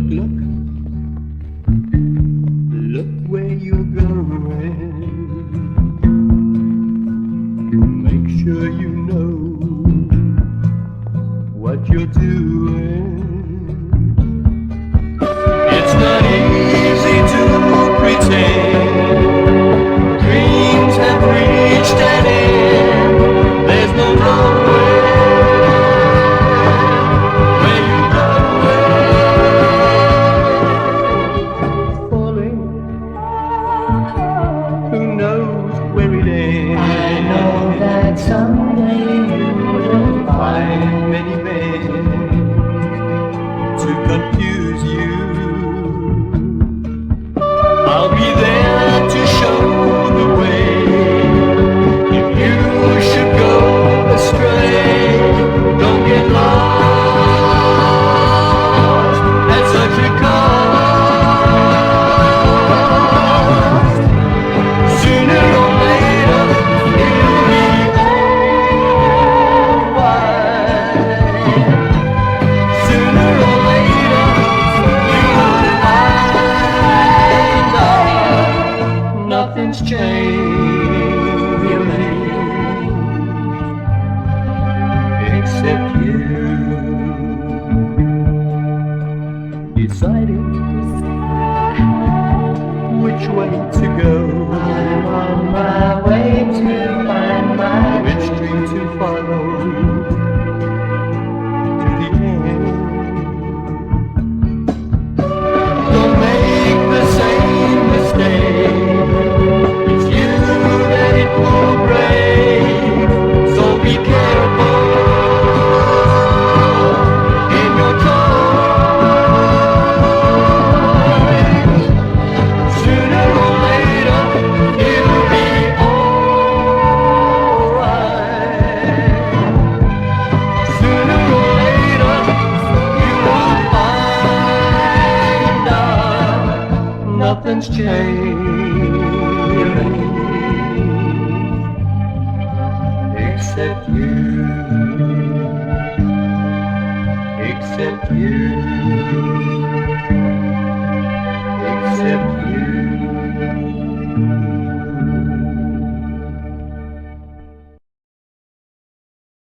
Look, look, look where you're going. Make sure you know what you're doing. It's not easy to pretend dreams have reached an end. There's no knowing where you're going. Falling, who knows where it ends? I know that someday you will Find find many men to confuse you. I'll be there to show the way if you should go astray. Don't get lost at such a cost. Sooner or later it'll be alright. Sooner or later you'll find out nothing's changed except you deciding which way to go, I'm on my way to find my which street to follow to the end. Don't make the same mistake. It's you that it will break. So be careful in your choice. Sooner or later it'll be alright. Sooner or later you will find out nothing's changed except you, except you.